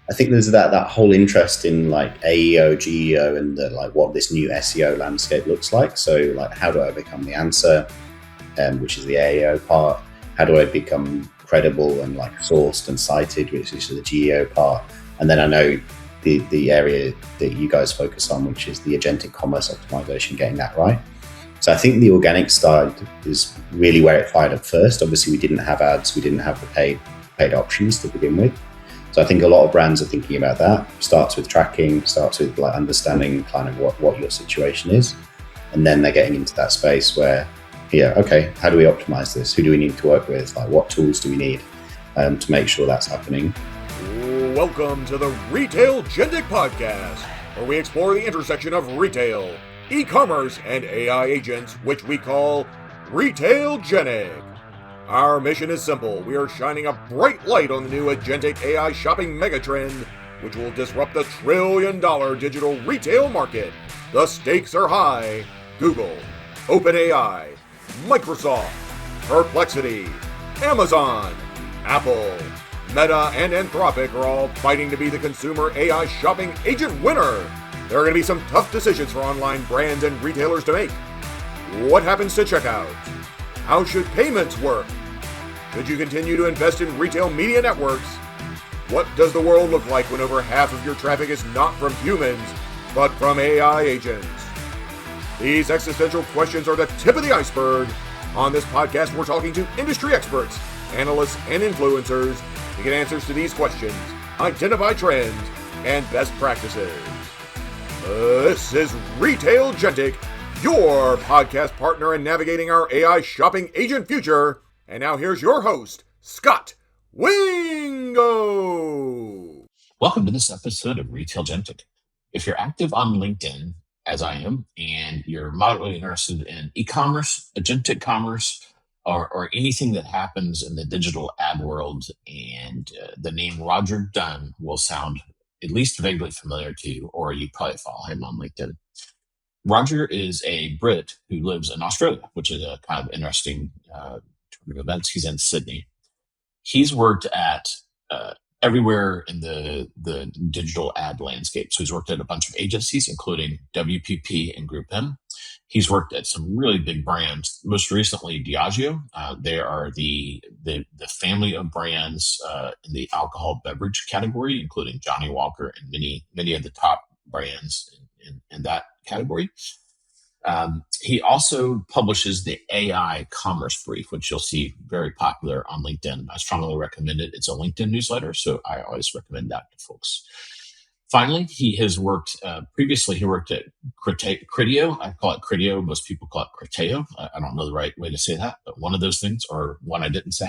I think there's that whole interest in like AEO, GEO, and like what this new SEO landscape looks like. So like, how do I become the answer, which is the AEO part? How do I become credible and like sourced and cited, which is the GEO part? And then I know the area that you guys focus on, which is the agentic commerce optimization, getting that right. So I think the organic side is really where it fired up first. Obviously, we didn't have ads, we didn't have the paid options to begin with. So I think a lot of brands are thinking about that. Starts with tracking, starts with like understanding kind of what your situation is. And then they're getting into that space where, okay, how do we optimize this? Who do we need to work with? Like, what tools do we need to make sure that's happening? Welcome to the Retail Agentic Podcast, where we explore the intersection of retail, e-commerce, and AI agents, which we call Retail Agentic. Our mission is simple. We are shining a bright light on the new agentic AI shopping megatrend, which will disrupt the trillion-dollar digital retail market. The stakes are high. Google, OpenAI, Microsoft, Perplexity, Amazon, Apple, Meta, and Anthropic are all fighting to be the consumer AI shopping agent winner. There are going to be some tough decisions for online brands and retailers to make. What happens to checkout? How should payments work? Should you continue to invest in retail media networks? What does the world look like when over half of your traffic is not from humans, but from AI agents? These existential questions are the tip of the iceberg. On this podcast, we're talking to industry experts, analysts, and influencers to get answers to these questions, identify trends, and best practices. This is Retail Agentic, your podcast partner in navigating our AI shopping agent future. And now here's your host, Scot Wingo. Welcome to this episode of Retail Agentic. If you're active on LinkedIn, as I am, and you're moderately interested in e-commerce, agentic commerce, or anything that happens in the digital ad world, and the name Roger Dunn will sound at least vaguely familiar to you, or you probably follow him on LinkedIn. Roger is a Brit who lives in Australia, which is a kind of interesting turn of events. He's in Sydney. He's worked at everywhere in the digital ad landscape. So he's worked at a bunch of agencies, including WPP and GroupM. He's worked at some really big brands, most recently Diageo. They are the family of brands in the alcohol beverage category, including Johnnie Walker and many of the top brands in that category. He also publishes the AI Commerce Brief, which you'll see very popular on LinkedIn. I strongly recommend it. It's a LinkedIn newsletter, so I always recommend that to folks. Finally, he has worked, previously he worked at Criteo. I call it Criteo. Most people call it Criteo. I don't know the right way to say that, but one of those things, or one I didn't say.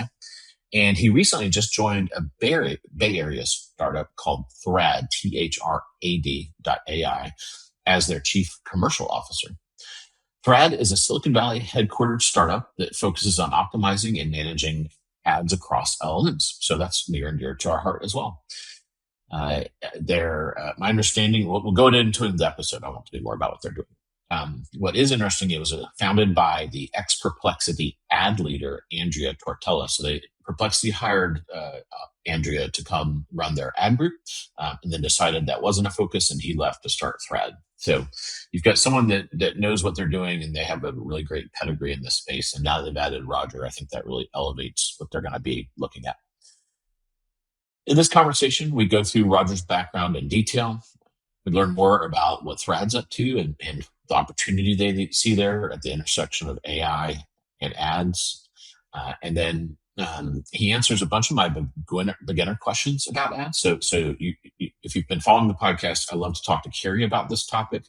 And he recently just joined a Bay Area startup called Thrad, THRAD.ai, as their chief commercial officer. Thrad is a Silicon Valley headquartered startup that focuses on optimizing and managing ads across LLMs. So that's near and dear to our heart as well. My understanding, we'll go into the episode. I want to do more about what they're doing. What is interesting, it was founded by the ex-Perplexity ad leader, Andrea Tortella. So Perplexity hired Andrea to come run their ad group, and then decided that wasn't a focus, and he left to start Thrad. So you've got someone that knows what they're doing, and they have a really great pedigree in this space. And now they've added Roger. I think that really elevates what they're going to be looking at. In this conversation, we go through Roger's background in detail. We learn more about what Thrad's up to and the opportunity they see there at the intersection of AI and ads. And then he answers a bunch of my beginner questions about ads. So if you've been following the podcast, I love to talk to Carrie about this topic.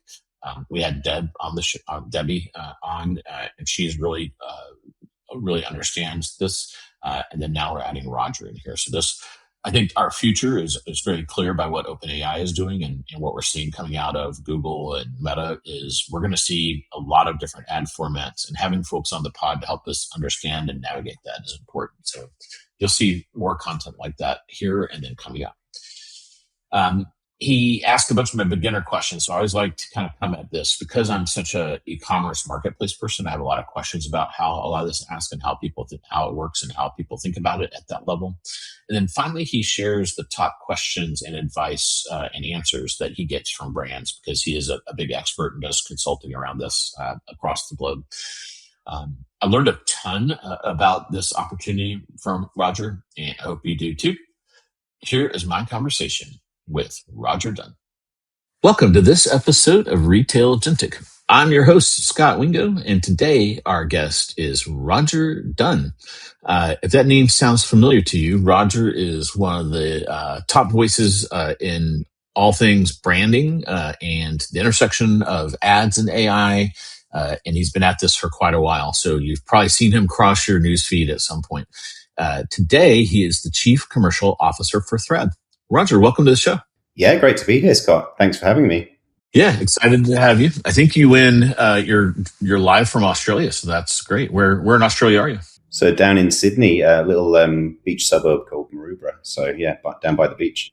We had Deb on the Debbie on, and she's really understands this. And then now we're adding Roger in here. So I think our future is very clear by what OpenAI is doing and what we're seeing coming out of Google and Meta is we're going to see a lot of different ad formats, and having folks on the pod to help us understand and navigate that is important. So you'll see more content like that here and then coming up. he asked a bunch of my beginner questions. So I always like to kind of come at this because I'm such a e-commerce marketplace person. I have a lot of questions about how a lot of this is asked and how how it works and how people think about it at that level. And then finally, he shares the top questions and advice and answers that he gets from brands because he is a big expert and does consulting around this across the globe. I learned a ton about this opportunity from Roger, and I hope you do too. Here is my conversation with Roger Dunn. Welcome to this episode of Retail Agentic. I'm your host, Scott Wingo, and today our guest is Roger Dunn. If that name sounds familiar to you, Roger is one of the top voices in all things branding and the intersection of ads and AI, and he's been at this for quite a while, so you've probably seen him cross your newsfeed at some point. Today, he is the Chief Commercial Officer for Thrad. Roger, welcome to the show. Yeah, great to be here, Scott. Thanks for having me. Yeah, excited to have you. I think you win. You're live from Australia, so that's great. Where in Australia are you? So down in Sydney, a little beach suburb called Maroubra. So yeah, down by the beach.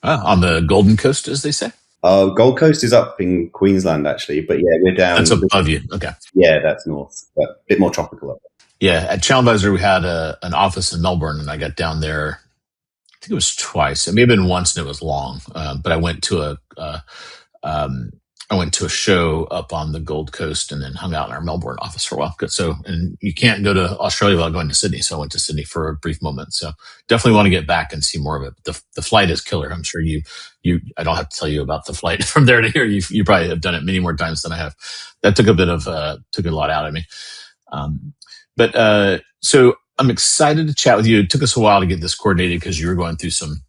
On the Golden Coast, as they say. Gold Coast is up in Queensland, actually, but yeah, we're down. That's above you. Okay. Yeah, that's north, but a bit more tropical up there. Yeah, at ChannelAdvisor, we had an office in Melbourne, and I got down there. I think it was twice. It may have been once, and it was long. But I went to a show up on the Gold Coast, and then hung out in our Melbourne office for a while. So, and you can't go to Australia without going to Sydney. So I went to Sydney for a brief moment. So definitely want to get back and see more of it. The flight is killer. I'm sure I don't have to tell you about the flight from there to here. You probably have done it many more times than I have. That took a lot out of me. So I'm excited to chat with you. It took us a while to get this coordinated because you were going through some,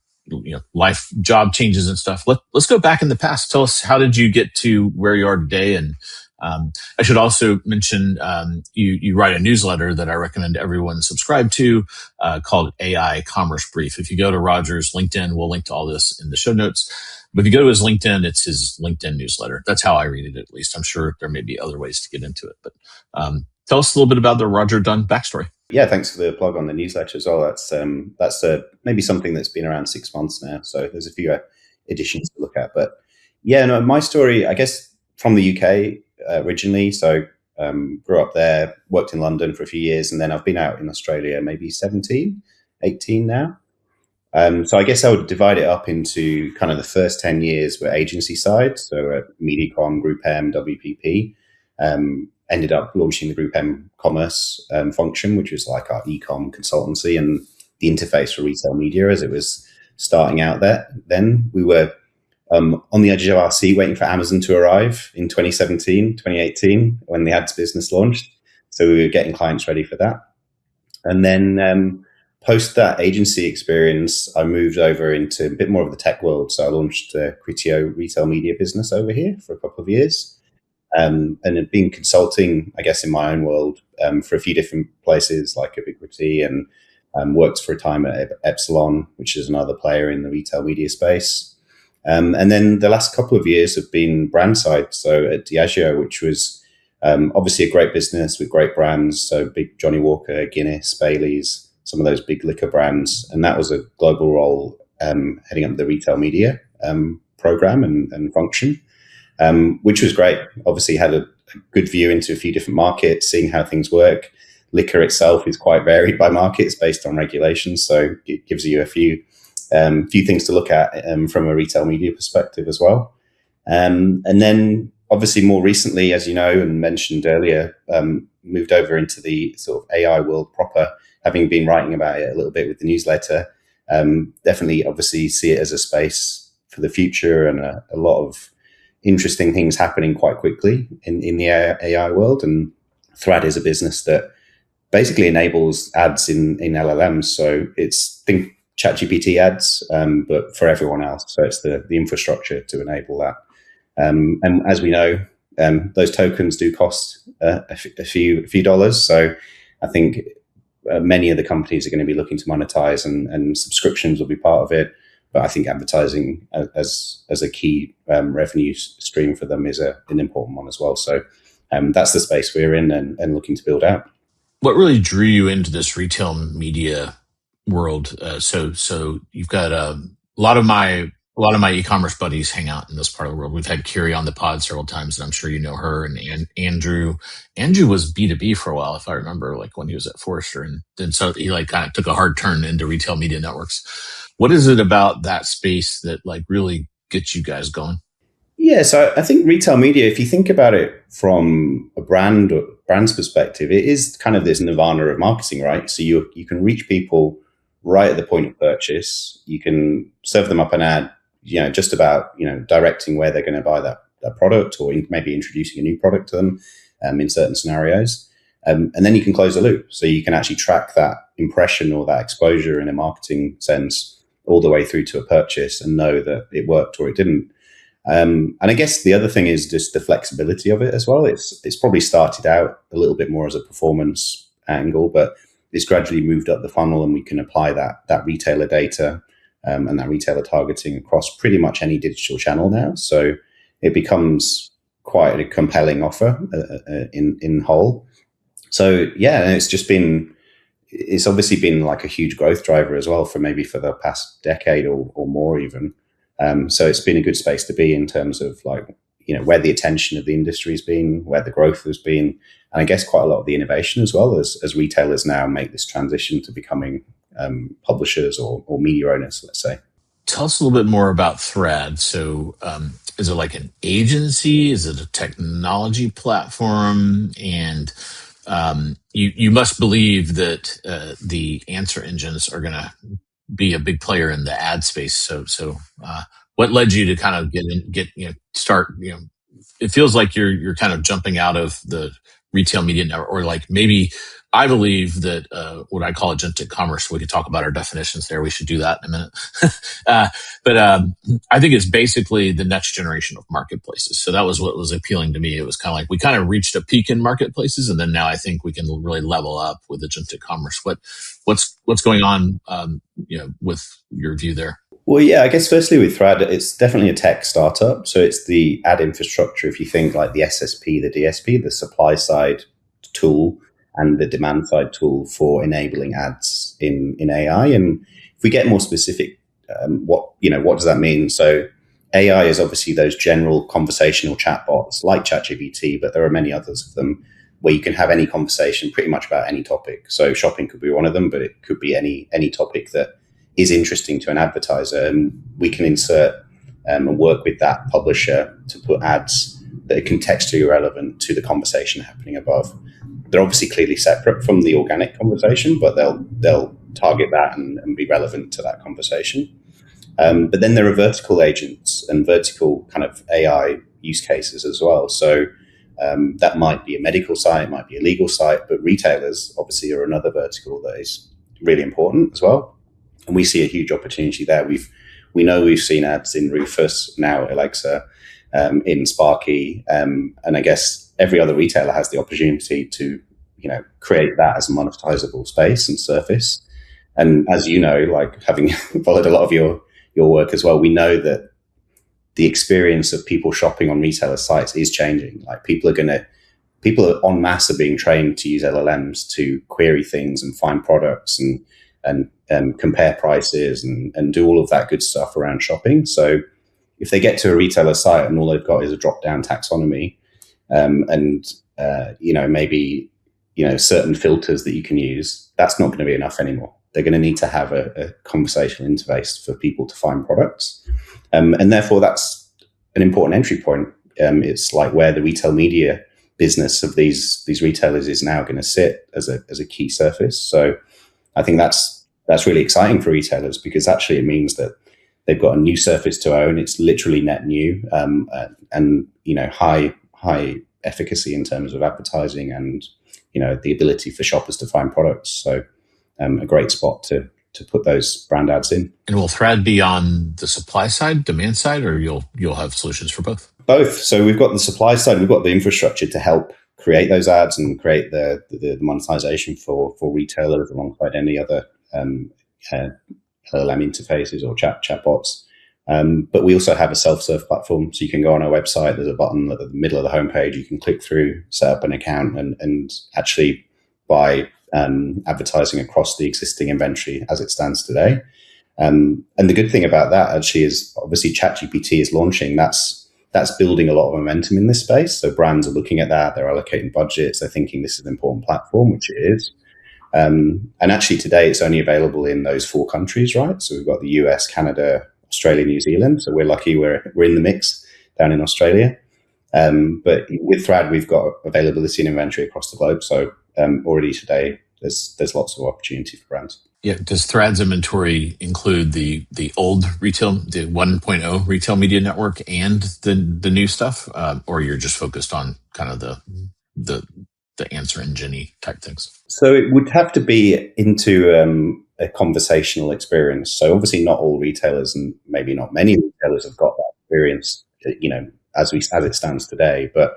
life job changes and stuff. Let's go back in the past. Tell us, how did you get to where you are today? And I should also mention you write a newsletter that I recommend everyone subscribe to called AI Commerce Brief. If you go to Roger's LinkedIn, we'll link to all this in the show notes. But if you go to his LinkedIn, it's his LinkedIn newsletter. That's how I read it, at least. I'm sure there may be other ways to get into it. But tell us a little bit about the Roger Dunn backstory. Yeah, thanks for the plug on the newsletter as well. That's maybe something that's been around 6 months now. So there's a few additions to look at. But yeah, no, my story, I guess, from the UK originally. So grew up there, worked in London for a few years, and then I've been out in Australia maybe 17, 18 now. So I guess I would divide it up into kind of the first 10 years were agency side. So at Mediacom, GroupM, WPP. Ended up launching the GroupM commerce function, which was like our e-com consultancy and the interface for retail media as it was starting out there. Then we were on the edge of our seat waiting for Amazon to arrive in 2017, 2018, when the ads business launched. So we were getting clients ready for that. And then post that agency experience, I moved over into a bit more of the tech world. So I launched the Criteo retail media business over here for a couple of years. And had been consulting, I guess, in my own world for a few different places like Ubiquity, and worked for a time at Epsilon, which is another player in the retail media space. And then the last couple of years have been brand side. So at Diageo, which was obviously a great business with great brands. So big Johnnie Walker, Guinness, Bailey's, some of those big liquor brands. And that was a global role heading up the retail media program and function. Which was great. Obviously had a good view into a few different markets, seeing how things work. Liquor itself is quite varied by markets based on regulations. So it gives you a few things to look at from a retail media perspective as well. And then obviously more recently, as you know, and mentioned earlier, moved over into the sort of AI world proper, having been writing about it a little bit with the newsletter. Definitely obviously see it as a space for the future and a lot of interesting things happening quite quickly in the AI world. And Thrad is a business that basically enables ads in LLMs. So think ChatGPT ads, but for everyone else. So it's the infrastructure to enable that. And as we know, those tokens do cost a few dollars. So I think many of the companies are going to be looking to monetize, and subscriptions will be part of it. But I think advertising as a key revenue stream for them is an important one as well. So that's the space we're in and looking to build out. What really drew you into this retail media world? So you've got a lot of my A lot of my e-commerce buddies hang out in this part of the world. We've had Kiri on the pod several times, and I'm sure you know her. And Andrew. Andrew was B2B for a while, if I remember, like when he was at Forrester, and then so he like kind of took a hard turn into retail media networks. What is it about that space that like really gets you guys going? Yeah, so I think retail media, if you think about it from a brand's perspective, it is kind of this nirvana of marketing, right? So you can reach people right at the point of purchase. You can serve them up an ad, just about directing where they're going to buy that product, or maybe introducing a new product to them in certain scenarios, and then you can close the loop. So you can actually track that impression or that exposure in a marketing sense all the way through to a purchase and know that it worked or it didn't. And I guess the other thing is just the flexibility of it as well. It's probably started out a little bit more as a performance angle, but it's gradually moved up the funnel, and we can apply that retailer data and that retailer targeting across pretty much any digital channel now. So it becomes quite a compelling offer in whole. So yeah, and it's obviously been like a huge growth driver as well for the past decade or more even. So it's been a good space to be in terms of where the attention of the industry has been, where the growth has been, and I guess quite a lot of the innovation as well as retailers now make this transition to becoming publishers or media owners, let's say. Tell us a little bit more about Thrad. So is it like an agency? Is it a technology platform? And you must believe that the answer engines are going to be a big player in the ad space. So what led you to kind of start? It feels like you're kind of jumping out of the retail media network, or like maybe I believe that what I call agentic commerce. We could talk about our definitions there. We should do that in a minute. But I think it's basically the next generation of marketplaces. So that was what was appealing to me. It was kind of like we kind of reached a peak in marketplaces, and then now I think we can really level up with agentic commerce. What's going on? With your view there. Well, yeah, I guess firstly with Thrad, it's definitely a tech startup. So it's the ad infrastructure. If you think like the SSP, the DSP, the supply side tool and the demand side tool for enabling ads in AI. And if we get more specific, what does that mean? So AI is obviously those general conversational chatbots like ChatGPT, but there are many others of them where you can have any conversation pretty much about any topic. So shopping could be one of them, but it could be any topic that is interesting to an advertiser, and we can insert and work with that publisher to put ads that are contextually relevant to the conversation happening above. They're obviously clearly separate from the organic conversation, but they'll target that and be relevant to that conversation. But then there are vertical agents and vertical kind of AI use cases as well. So that might be a medical site, might be a legal site, but retailers obviously are another vertical that is really important as well. And we see a huge opportunity there. We've seen ads in Rufus, now Alexa, in Sparky, and I guess every other retailer has the opportunity to, create that as a monetizable space and surface. And as you know, like having followed a lot of your work as well, we know that the experience of people shopping on retailer sites is changing. Like people are en masse are being trained to use LLMs to query things and find products and compare prices and do all of that good stuff around shopping. So if they get to a retailer site and all they've got is a drop-down taxonomy maybe certain filters that you can use, that's not going to be enough anymore. They're going to need to have a conversational interface for people to find products. And therefore, that's an important entry point. It's like where the retail media business of these retailers is now going to sit as a key surface. So I think that's really exciting for retailers, because actually it means that they've got a new surface to own. It's literally net new, and high efficacy in terms of advertising and the ability for shoppers to find products. So a great spot to put those brand ads in. And will Thrad be on the supply side, demand side, or you'll have solutions for both? Both. So we've got the supply side, we've got the infrastructure to help create those ads and create the monetization for retailers alongside any other LLM interfaces or chatbots. But we also have a self-serve platform. So you can go on our website, there's a button at the middle of the homepage. You can click through, set up an account and actually buy advertising across the existing inventory as it stands today. And the good thing about that actually is obviously ChatGPT is launching. That's building a lot of momentum in this space. So brands are looking at that. They're allocating budgets. They're thinking this is an important platform, which it is. And actually today it's only available in those 4 countries, right? So we've got the US, Canada, Australia, New Zealand. So we're lucky we're in the mix down in Australia. But with Thrad, we've got availability and inventory across the globe. So already today, there's lots of opportunity for brands. Yeah. Does Thrad's inventory include the old retail, the 1.0 retail media network and the new stuff? Or you're just focused on kind of the answer engine type things? So it would have to be into a conversational experience. So obviously not all retailers and maybe not many retailers have got that experience, as it stands today. But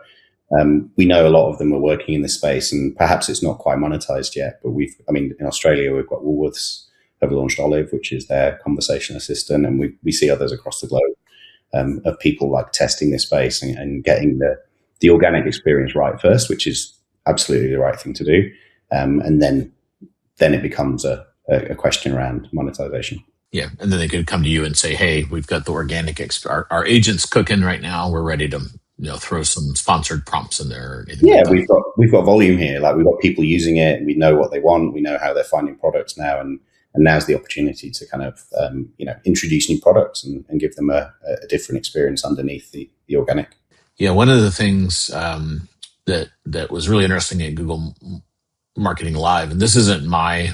we know a lot of them are working in this space, and perhaps it's not quite monetized yet. But in Australia, we've got Woolworths have launched Olive, which is their conversation assistant, and we see others across the globe of people like testing this space and getting the organic experience right first, which is absolutely the right thing to do, and then it becomes a question around monetization. Yeah, and then they could come to you and say, "Hey, we've got the organic our agent's cooking right now. We're ready to throw some sponsored prompts in there." Yeah, like we've got volume here. Like we've got people using it. We know what they want. We know how they're finding products now, and now's the opportunity to kind of introduce new products and give them a different experience underneath the organic. Yeah, one of the things that was really interesting at Google Marketing Live, and this isn't my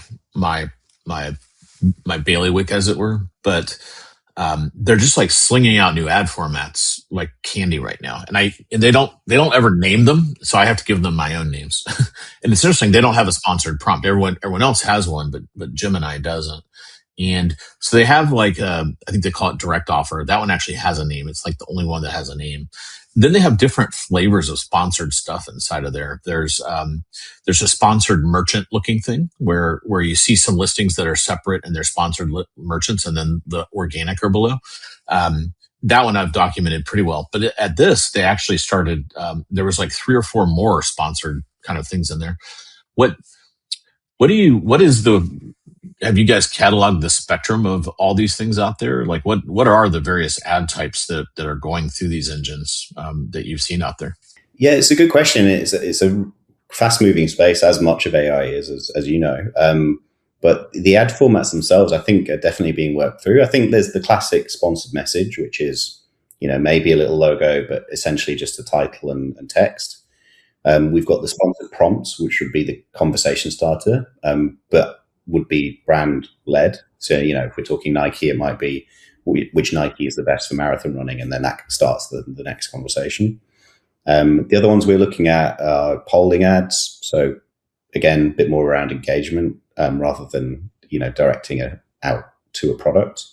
bailiwick, as it were, but they're just like slinging out new ad formats like candy right now, and they don't ever name them, so I have to give them my own names. And it's interesting, they don't have a sponsored prompt. Everyone else has one, but Gemini doesn't. And so they have like I think they call it direct offer. That one actually has a name. It's like the only one that has a name. Then they have different flavors of sponsored stuff inside of there. There's a sponsored merchant looking thing where you see some listings that are separate and they're sponsored merchants, and then the organic are below. That one I've documented pretty well. But at this, they actually started. There was like 3 or 4 more sponsored kind of things in there. Have you guys cataloged the spectrum of all these things out there? Like what are the various ad types that are going through these engines that you've seen out there? Yeah, it's a good question. It's a fast moving space, as much of AI is, as you know. But the ad formats themselves, I think, are definitely being worked through. I think there's the classic sponsored message, which is, maybe a little logo, but essentially just a title and text. We've got the sponsored prompts, which would be the conversation starter, but would be brand led. So, if we're talking Nike, it might be which Nike is the best for marathon running, and then that starts the next conversation. The other ones we're looking at are polling ads. So again, a bit more around engagement rather than directing it out to a product.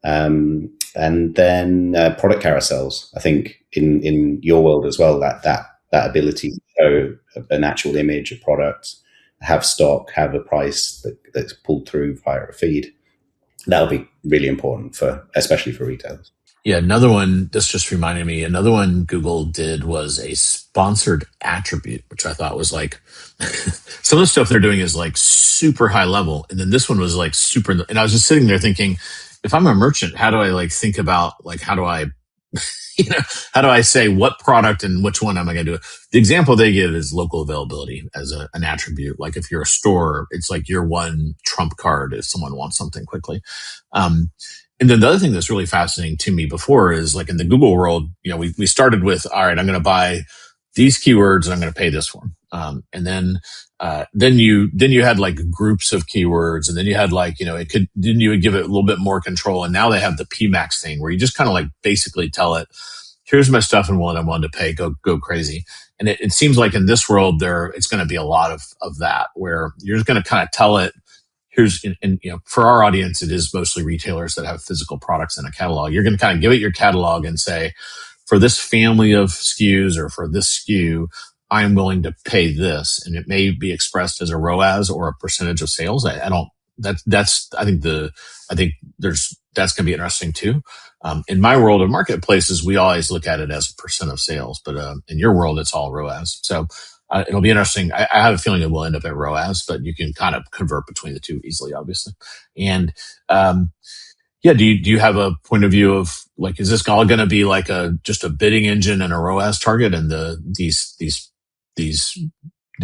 And then product carousels. I think in your world as well, that ability to show an actual image, a product, have stock, have a price that's pulled through via a feed. That'll be really important especially for retailers. Yeah, another one, this just reminded me, another one Google did was a sponsored attribute, which I thought was like, some of the stuff they're doing is like super high level. And then this one was like super, and I was just sitting there thinking, if I'm a merchant, how do I like think about like, how do I say what product and which one am I going to do? The example they give is local availability as an attribute. Like if you're a store, it's like your one trump card if someone wants something quickly. And then the other thing that's really fascinating to me before is like in the Google world, we started with, all right, I'm going to buy these keywords and I'm going to pay this for them. And then you had like groups of keywords, and then you had like, then you would give it a little bit more control. And now they have the PMAX thing where you just kind of like basically tell it, here's my stuff and what I'm willing to pay, go crazy. And it seems like in this world it's going to be a lot of that where you're just going to kind of tell it, for our audience, it is mostly retailers that have physical products in a catalog. You're going to kind of give it your catalog and say, for this family of SKUs or for this SKU, I am willing to pay this, and it may be expressed as a ROAS or a percentage of sales. I think that's going to be interesting too. In my world of marketplaces, we always look at it as a percent of sales, but in your world, it's all ROAS. So It'll be interesting. I have a feeling it will end up at ROAS, but you can kind of convert between the two easily, obviously. And yeah, do you have a point of view of like, is this all going to be like just a bidding engine and a ROAS target, and these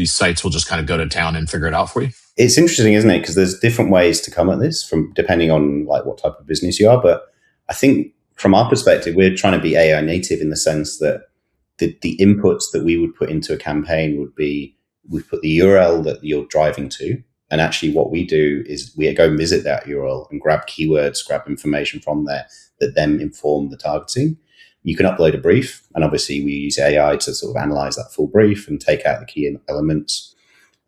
sites will just kind of go to town and figure it out for you? It's interesting, isn't it? Because there's different ways to come at this from depending on like what type of business you are. But I think from our perspective, we're trying to be AI native in the sense that the inputs that we would put into a campaign would be, we put the URL that you're driving to. And actually what we do is we go and visit that URL and grab keywords, grab information from there that then inform the targeting. You can upload a brief, and obviously we use AI to sort of analyze that full brief and take out the key elements.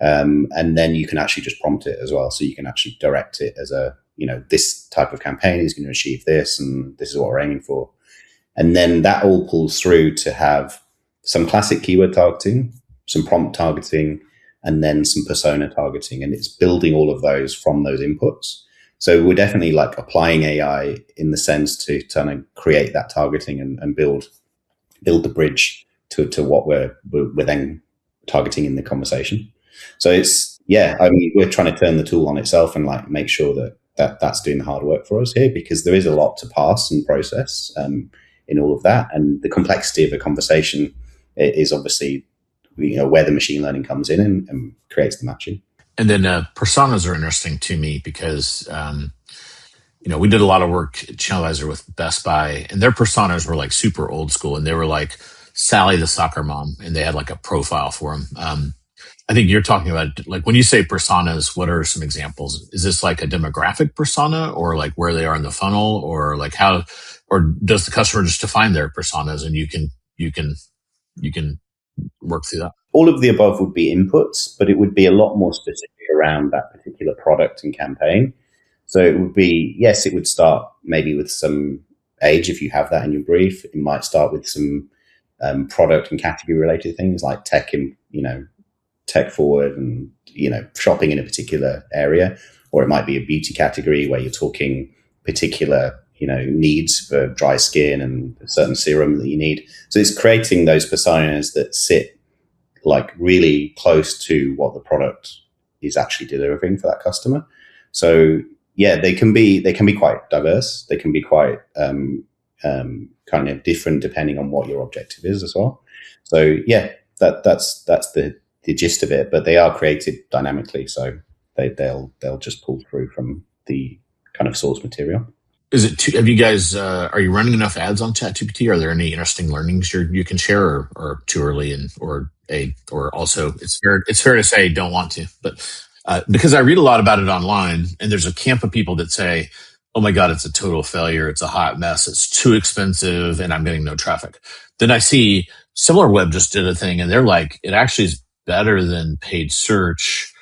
And then you can actually just prompt it as well. So you can actually direct it as this type of campaign is going to achieve this, and this is what we're aiming for. And then that all pulls through to have some classic keyword targeting, some prompt targeting, and then some persona targeting. And it's building all of those from those inputs. So we're definitely like applying AI in the sense to kind of create that targeting and build the bridge to what we're then targeting in the conversation. So it's, we're trying to turn the tool on itself and like make sure that's doing the hard work for us here, because there is a lot to parse and process in all of that. And the complexity of a conversation is obviously, where the machine learning comes in and creates the matching. And then personas are interesting to me because, we did a lot of work at Channelizer with Best Buy, and their personas were like super old school, and they were like Sally the soccer mom, and they had like a profile for them. I think you're talking about, like, when you say personas, what are some examples? Is this like a demographic persona, or like where they are in the funnel, or like how, or does the customer just define their personas and you can work through that? All of the above would be inputs, but it would be a lot more specific around that particular product and campaign. So it would be, yes, it would start maybe with some age if you have that in your brief. It might start with some product and category related things like tech forward and, shopping in a particular area. Or it might be a beauty category where you're talking particular, needs for dry skin and a certain serum that you need. So it's creating those personas that sit like really close to what the product is actually delivering for that customer. So yeah, they can be quite diverse. They can be quite kind of different depending on what your objective is as well. So yeah, that's the gist of it. But they are created dynamically, so they'll just pull through from the kind of source material. Is it have you guys? Are you running enough ads on ChatGPT? Are there any interesting learnings you can share, or too early, or also it's fair to say don't want to, but because I read a lot about it online, and there's a camp of people that say, "Oh my God, it's a total failure. It's a hot mess. It's too expensive, and I'm getting no traffic." Then I see SimilarWeb just did a thing, and they're like, "It actually is better than paid search."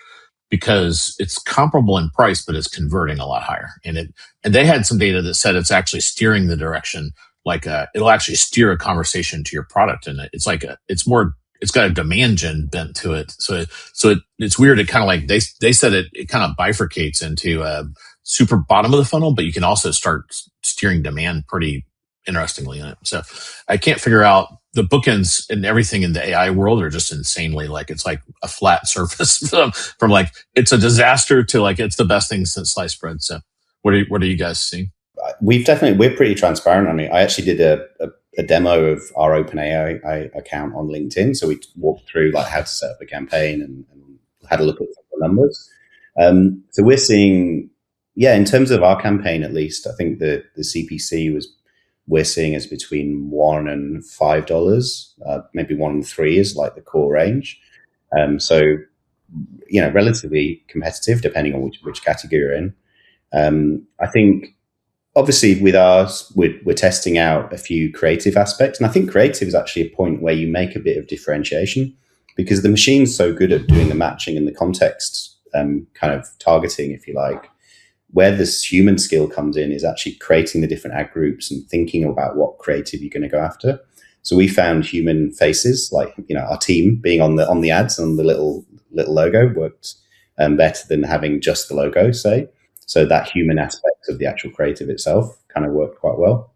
Because it's comparable in price, but it's converting a lot higher. And they had some data that said it's actually steering the direction, like it'll actually steer a conversation to your product. And it's got a demand gen bent to it. So it's weird. It kind of like, they said it kind of bifurcates into super bottom of the funnel, but you can also start steering demand pretty interestingly in it. So I can't figure out, the bookends and everything in the AI world are just insanely, like, it's like a flat surface from like, it's a disaster to like, it's the best thing since sliced bread. So what are you guys seeing? We're pretty transparent on it. I actually did a demo of our OpenAI account on LinkedIn. So we walked through like how to set up a campaign and had a look at the numbers. So we're seeing, in terms of our campaign, at least, I think the CPC we're seeing is between $1 and $5. Maybe $1 and $3 is like the core range. So, relatively competitive depending on which category you're in. I think obviously with ours, we're testing out a few creative aspects. And I think creative is actually a point where you make a bit of differentiation, because the machine's so good at doing the matching and the context kind of targeting, if you like. Where this human skill comes in is actually creating the different ad groups and thinking about what creative you're going to go after. So we found human faces, like, our team being on the ads and the little logo worked better than having just the logo, say. So that human aspect of the actual creative itself kind of worked quite well.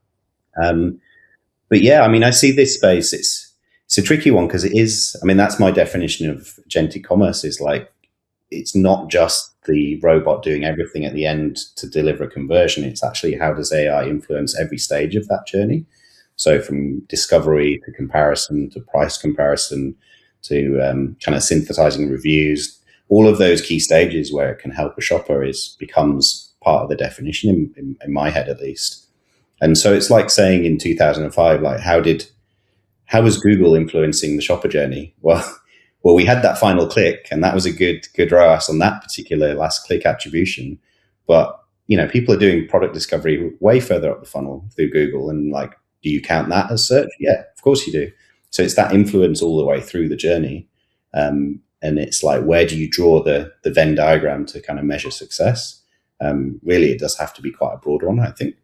But yeah, I mean, I see this space. It's It's a tricky one because it is, I mean, that's my definition of agentic commerce is like, it's not just the robot doing everything at the end to deliver a conversion. It's actually how does AI influence every stage of that journey? So from discovery to comparison to price comparison to kind of synthesizing reviews, all of those key stages where it can help a shopper becomes part of the definition in my head, at least. And so it's like saying in 2005, like how was Google influencing the shopper journey? Well, we had that final click, and that was a good ROAS on that particular last click attribution. But people are doing product discovery way further up the funnel through Google, and like, do you count that as search? Yeah, of course you do. So it's that influence all the way through the journey, and it's like, where do you draw the Venn diagram to kind of measure success? Really, it does have to be quite a broad one, I think.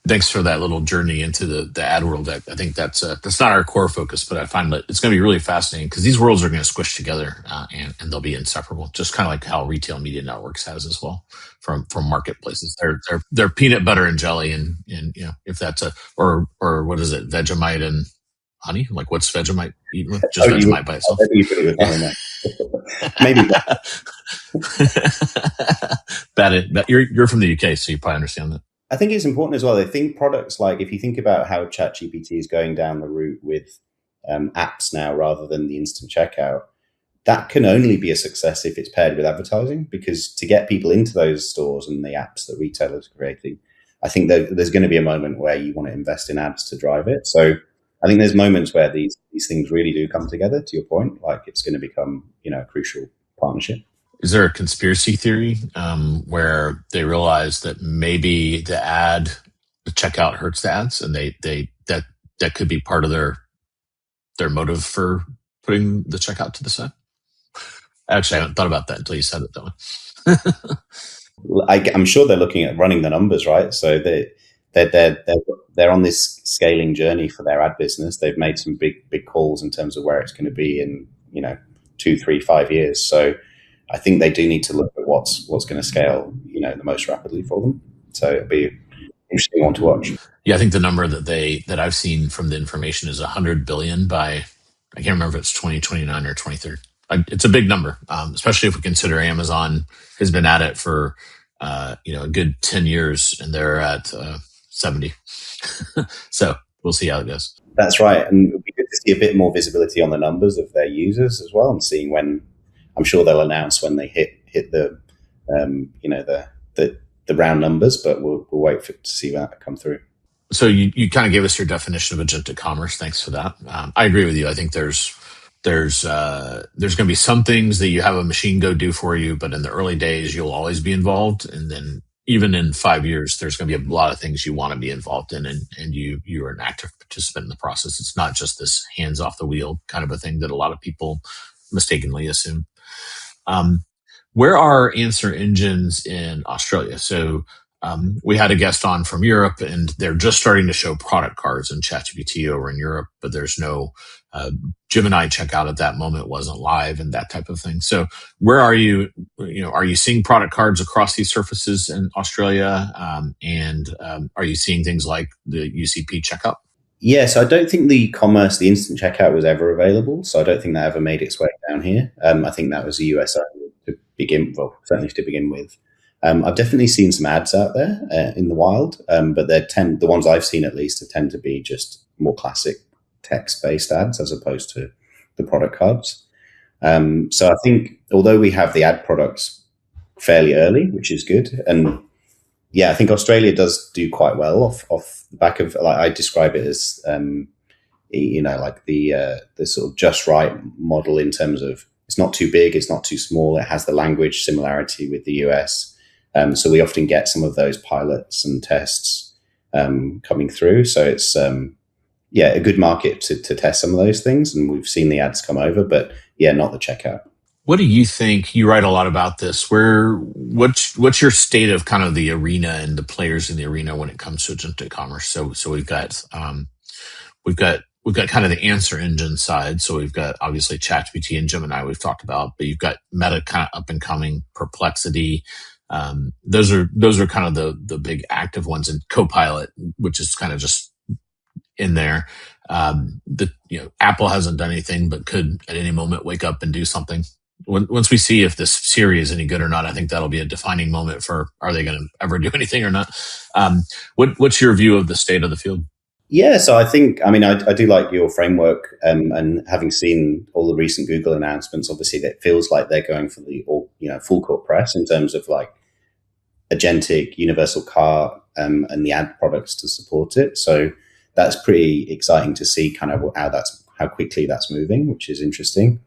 Thanks for that little journey into the ad world. I think that's not our core focus, but I find that it's going to be really fascinating because these worlds are going to squish together and they'll be inseparable. Just kind of like how retail media networks has as well from marketplaces. They're peanut butter and jelly, and if that's or what is it, Vegemite and honey? Like, what's Vegemite eaten with? Just Vegemite by itself. Maybe. You're from the UK, so you probably understand that. I think it's important as well. I think products like, if you think about how ChatGPT is going down the route with apps now rather than the instant checkout, that can only be a success if it's paired with advertising, because to get people into those stores and the apps that retailers are creating, I think there's going to be a moment where you want to invest in ads to drive it. So I think there's moments where these things really do come together, to your point, like it's going to become, a crucial partnership. Is there a conspiracy theory where they realize that maybe the checkout hurts the ads, and that could be part of their motive for putting the checkout to the side? Actually, I haven't thought about that until you said it that way. I'm sure they're looking at running the numbers, right? So they're on this scaling journey for their ad business. They've made some big calls in terms of where it's going to be in 2, 3, 5 years. So I think they do need to look at what's going to scale, the most rapidly for them. So it'll be an interesting one to watch. Yeah, I think the number that I've seen from the information is 100 billion by, I can't remember if it's 2029 or 2030. It's a big number, especially if we consider Amazon has been at it for a good 10 years, and they're at 70. So we'll see how it goes. That's right, and it'll be good to see a bit more visibility on the numbers of their users as well, and seeing when. I'm sure they'll announce when they hit the the round numbers, but we'll wait to see that come through. So you kind of gave us your definition of agentic commerce. Thanks for that. I agree with you. I think there's going to be some things that you have a machine go do for you, but in the early days you'll always be involved, and then even in 5 years there's going to be a lot of things you want to be involved in, and you are an active participant in the process. It's not just this hands off the wheel kind of a thing that a lot of people mistakenly assume. Where are answer engines in Australia? So we had a guest on from Europe, and they're just starting to show product cards in ChatGPT over in Europe, but there's no Gemini checkout at that moment, wasn't live, and that type of thing. So where are you? Are you seeing product cards across these surfaces in Australia? And are you seeing things like the UCP checkout? Yeah, so I don't think the instant checkout was ever available. So I don't think that ever made its way down here. I think that was a US certainly to begin with. I've definitely seen some ads out there in the wild, but the ones I've seen at least tend to be just more classic text-based ads as opposed to the product cards. So I think although we have the ad products fairly early, which is good, and yeah, I think Australia does do quite well off the back of, like, I describe it as like the sort of just right model in terms of it's not too big, it's not too small, it has the language similarity with the US. So we often get some of those pilots and tests coming through. So it's a good market to test some of those things, and we've seen the ads come over, but yeah, not the checkout. What do you think? You write a lot about this. What's your state of kind of the arena and the players in the arena when it comes to agentic commerce? So we've got kind of the answer engine side. So we've got obviously ChatGPT and Gemini we've talked about, but you've got Meta kind of up and coming, Perplexity. Those are kind of the big active ones, and Copilot, which is kind of just in there. Apple hasn't done anything, but could at any moment wake up and do something. Once we see if this Siri is any good or not, I think that'll be a defining moment for, are they going to ever do anything or not? What's your view of the state of the field? Yeah, so I think, I do like your framework, and having seen all the recent Google announcements, obviously that feels like they're going for the full court press in terms of like agentic, universal cart, and the ad products to support it. So that's pretty exciting to see kind of how quickly that's moving, which is interesting.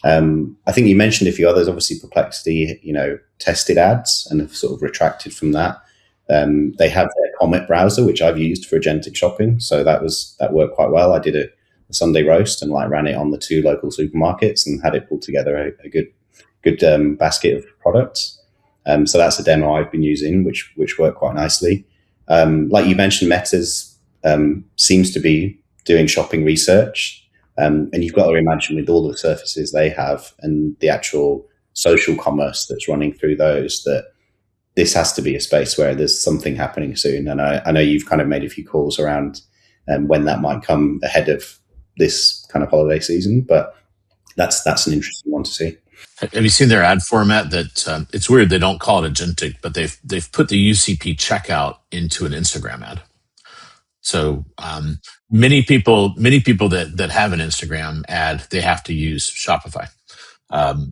I think you mentioned a few others. Obviously, Perplexity, tested ads and have sort of retracted from that. They have their Comet browser, which I've used for agentic shopping, so that worked quite well. I did a Sunday roast and ran it on the 2 local supermarkets and had it pull together a good basket of products. So that's a demo I've been using, which worked quite nicely. Like you mentioned, Meta's seems to be doing shopping research. And you've got to imagine with all the surfaces they have and the actual social commerce that's running through those, that this has to be a space where there's something happening soon. And I know you've kind of made a few calls around when that might come ahead of this kind of holiday season, but that's an interesting one to see. Have you seen their ad format? That it's weird they don't call it agentic, but they've put the UCP checkout into an Instagram ad. So many people that have an Instagram ad, they have to use Shopify,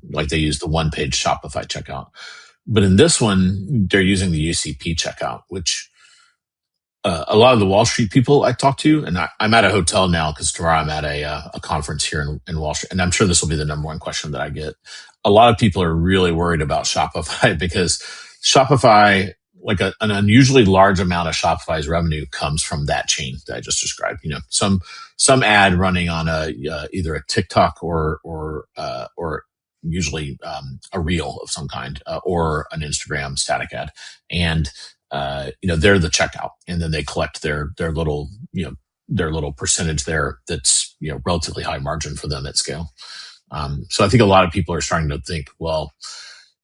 like they use the one-page Shopify checkout. But in this one, they're using the UCP checkout, which a lot of the Wall Street people I talk to, and I'm at a hotel now because tomorrow I'm at a conference here in Wall Street, and I'm sure this will be the number one question that I get. A lot of people are really worried about Shopify because Shopify, like an unusually large amount of Shopify's revenue comes from that chain that I just described. Some ad running on either a TikTok or usually a reel of some kind, or an Instagram static ad, and they're the checkout, and then they collect their little percentage there. That's relatively high margin for them at scale. So I think a lot of people are starting to think, well,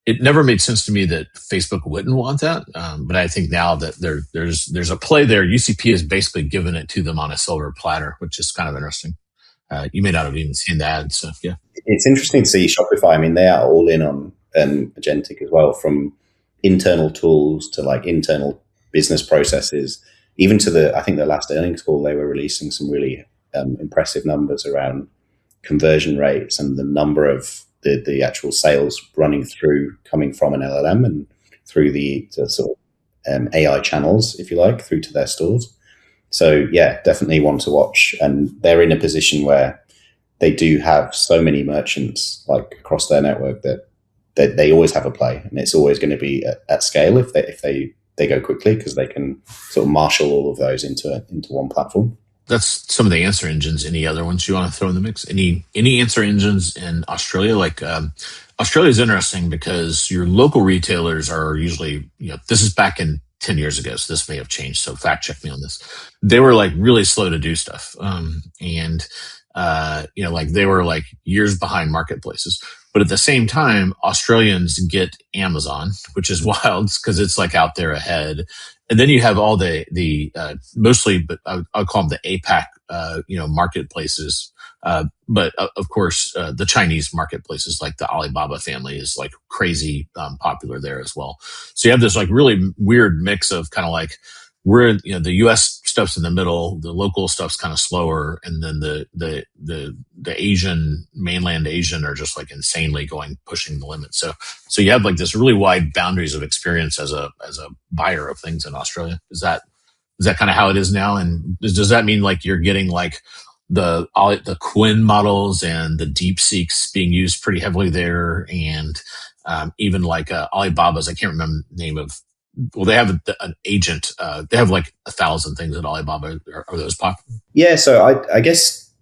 it never made sense to me that Facebook wouldn't want that. But I think now that there's a play there. UCP has basically given it to them on a silver platter, which is kind of interesting. You may not have even seen the ad. So yeah. It's interesting to see Shopify. I mean, they are all in on agentic as well, from internal tools to like internal business processes, even to I think the last earnings call, they were releasing some really impressive numbers around conversion rates and the number of the actual sales coming from an LLM and through the sort of AI channels, if you like, through to their stores. So yeah, definitely one to watch. And they're in a position where they do have so many merchants like across their network that they always have a play, and it's always going to be at scale if they go quickly, because they can sort of marshal all of those into one platform. That's some of the answer engines. Any other ones you want to throw in the mix? Any answer engines in Australia? Like Australia is interesting because your local retailers are usually, this is back in 10 years ago, so this may have changed. So fact check me on this. They were like really slow to do stuff. Like they were like years behind marketplaces. But at the same time, Australians get Amazon, which is wild because it's like out there ahead. And then you have all the mostly, but I'll call them the APAC, marketplaces. But of course, the Chinese marketplaces, like the Alibaba family, is like crazy popular there as well. So you have this like really weird mix of kind of like the U.S. stuff's in the middle, the local stuff's kind of slower, and then the mainland Asian are just like insanely pushing the limits. So you have like this really wide boundaries of experience as a buyer of things in Australia. Is that kind of how it is now? And does that mean like you're getting like the Quinn models and the DeepSeeks being used pretty heavily there, and even like Alibaba's, I can't remember the name of. Well, they have an agent. They have like 1,000 things at Alibaba. Are those popular? Yeah, so I guess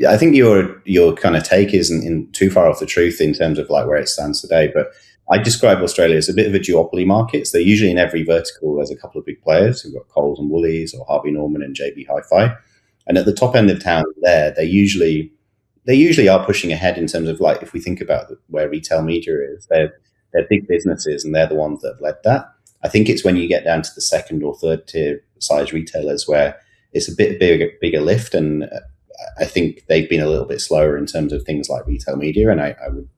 I think your kind of take isn't too far off the truth in terms of like where it stands today. But I describe Australia as a bit of a duopoly market. So usually in every vertical, there's a couple of big players. We've got Coles and Woolies, or Harvey Norman and JB Hi-Fi. And at the top end of town, they usually are pushing ahead in terms of like, if we think about where retail media is, they're big businesses and they're the ones that have led that. I think it's when you get down to the second or third tier size retailers where it's a bit bigger lift, and I think they've been a little bit slower in terms of things like retail media, and I would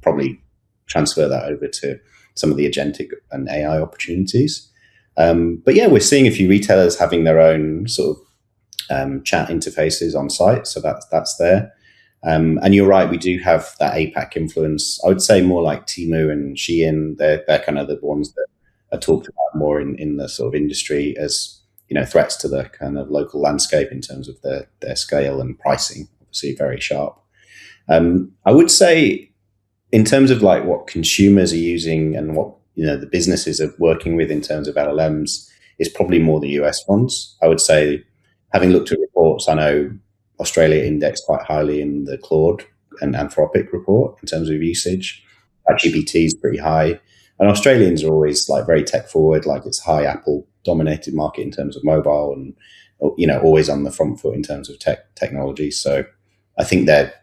probably transfer that over to some of the agentic and AI opportunities. But yeah, we're seeing a few retailers having their own sort of chat interfaces on site, so that's there. And you're right, we do have that APAC influence. I would say more like Temu and Shein. They're kind of the ones that are talked about more in the sort of industry as, you know, threats to the kind of local landscape in terms of their scale and pricing. Obviously, very sharp. I would say, in terms of like what consumers are using and what, you know, the businesses are working with in terms of LLMs, is probably more the US ones. I would say, having looked at reports, I know Australia indexed quite highly in the Claude and Anthropic report in terms of usage. GPT is pretty high, and Australians are always like very tech forward. Like, it's high Apple dominated market in terms of mobile, and, you know, always on the front foot in terms of technology. So I think they're,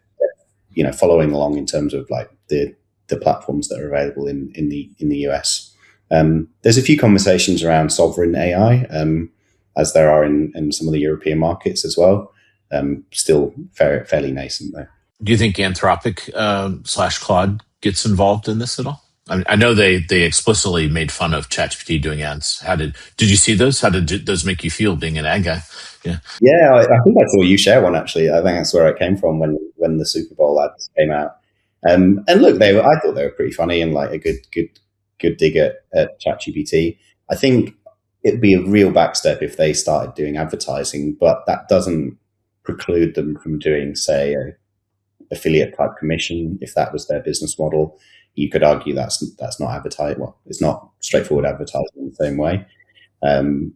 you know, following along in terms of like the platforms that are available in the US. There's a few conversations around sovereign AI, as there are in some of the European markets as well. Still fairly nascent though. Do you think Anthropic / Claude gets involved in this at all? I know they explicitly made fun of ChatGPT doing ads. Did you see those? How did those make you feel being an ad guy? Yeah, I think I saw you share one actually. I think that's where it came from when the Super Bowl ads came out. And look, I thought they were pretty funny and like a good dig at ChatGPT. I think it'd be a real backstep if they started doing advertising, but that doesn't preclude them from doing, say, a affiliate type commission. If that was their business model, you could argue that's not advertising. Well, it's not straightforward advertising in the same way.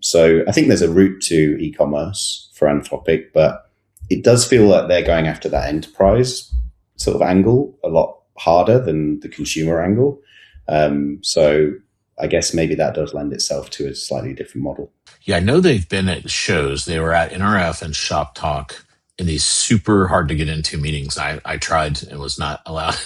So I think there's a route to e-commerce for Anthropic, but it does feel like they're going after that enterprise sort of angle a lot harder than the consumer angle. So I guess maybe that does lend itself to a slightly different model. Yeah, I know they've been at shows. They were at NRF and Shop Talk in these super hard to get into meetings. I tried and was not allowed.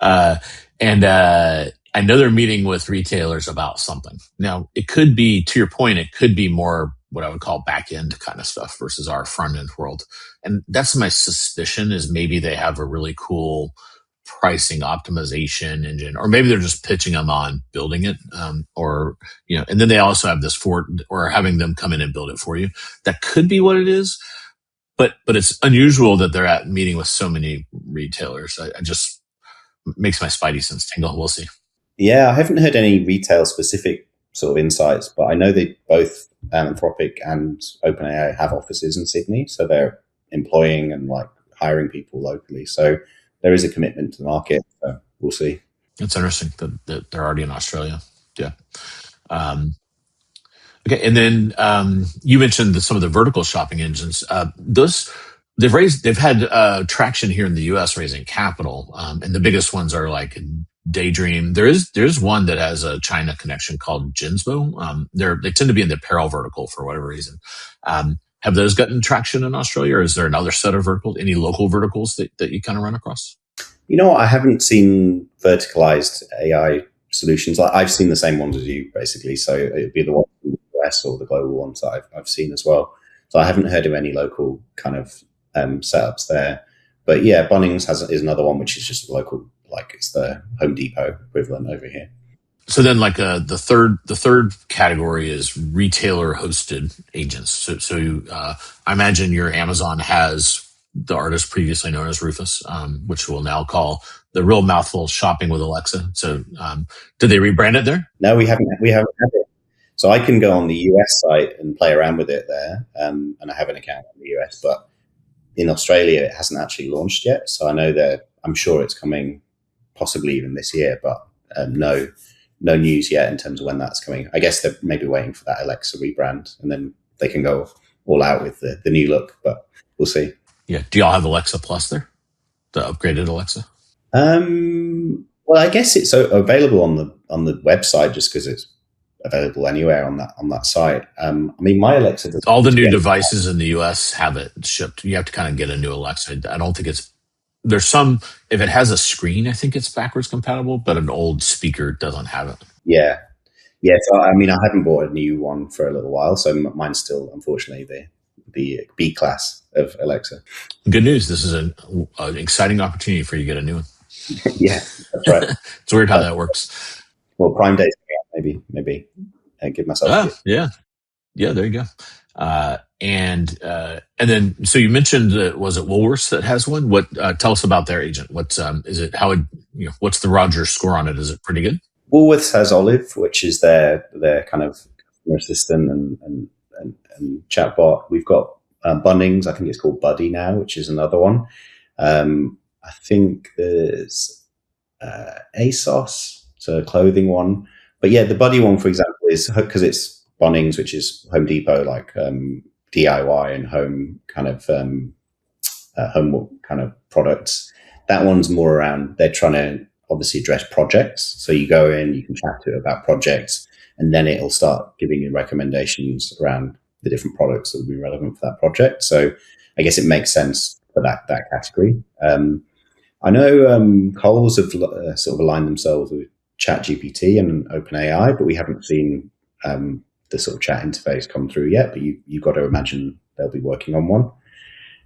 I know they're meeting with retailers about something. Now, it could be, to your point, it could be more what I would call back end kind of stuff versus our front end world. And that's my suspicion, is maybe they have a really cool pricing optimization engine, or maybe they're just pitching them on building it, or, you know, and then they also have this or having them come in and build it for you. That could be what it is, but it's unusual that they're at meeting with so many retailers. I just makes my spidey sense tingle. We'll see. Yeah, I haven't heard any retail specific sort of insights, but I know they both, Anthropic and OpenAI, have offices in Sydney, so they're employing and like hiring people locally. So there is a commitment to the market. So we'll see. It's interesting that they're already in Australia. Yeah. Okay, and then you mentioned some of the vertical shopping engines. They've had traction here in the U.S. raising capital, and the biggest ones are like Daydream. There's one that has a China connection called Jinsbo. They tend to be in the apparel vertical for whatever reason. Have those gotten traction in Australia, or is there another set of verticals, any local verticals that you kind of run across? You know what? I haven't seen verticalized AI solutions. I've seen the same ones as you, basically. So it'd be the ones in the US or the global ones that I've seen as well. So I haven't heard of any local kind of setups there. But yeah, Bunnings is another one, which is just local, like it's the Home Depot equivalent over here. So then, like the third category is retailer hosted agents. So I imagine your Amazon has the artist previously known as Rufus, which we'll now call the real mouthful shopping with Alexa. So did they rebrand it there? No, we haven't had it. So I can go on the US site and play around with it there, and I have an account in the US, but in Australia it hasn't actually launched yet. So I know that I'm sure it's coming possibly even this year, but no news yet in terms of when that's coming. I guess they're maybe waiting for that Alexa rebrand, and then they can go all out with the new look, but we'll see. Yeah. Do y'all have Alexa Plus there? The upgraded Alexa? Well, I guess it's available on the website just because it's available anywhere on that site. I mean, my Alexa does all the new devices in the US have it shipped. You have to kind of get a new Alexa. I don't think there's some, if it has a screen, I think it's backwards compatible, but an old speaker doesn't have it. Yeah. So I mean, I haven't bought a new one for a little while, so mine's still, unfortunately, the the B class of Alexa. Good news. This is an exciting opportunity for you to get a new one. Yeah, that's right. It's weird how that works. Well, Prime Day, maybe give myself a gift. Yeah. There you go. And then, so you mentioned, was it Woolworths that has one? What, tell us about their agent. What's, is it, how would, what's the Roger score on it? Is it pretty good? Woolworths has Olive, which is their kind of customer assistant and chatbot. We've got Bunnings. I think it's called Buddy now, which is another one. I think there's ASOS, so a clothing one. But yeah, the Buddy one, for example, is because it's Bunnings, which is Home Depot, like DIY and home kind of products. That one's more around, they're trying to obviously address projects. So you go in, you can chat to it about projects, and then it'll start giving you recommendations around the different products that will be relevant for that project. So I guess it makes sense for that category. I know Coles have sort of aligned themselves with ChatGPT and OpenAI, but we haven't seen the sort of chat interface come through yet. But you've got to imagine they'll be working on one.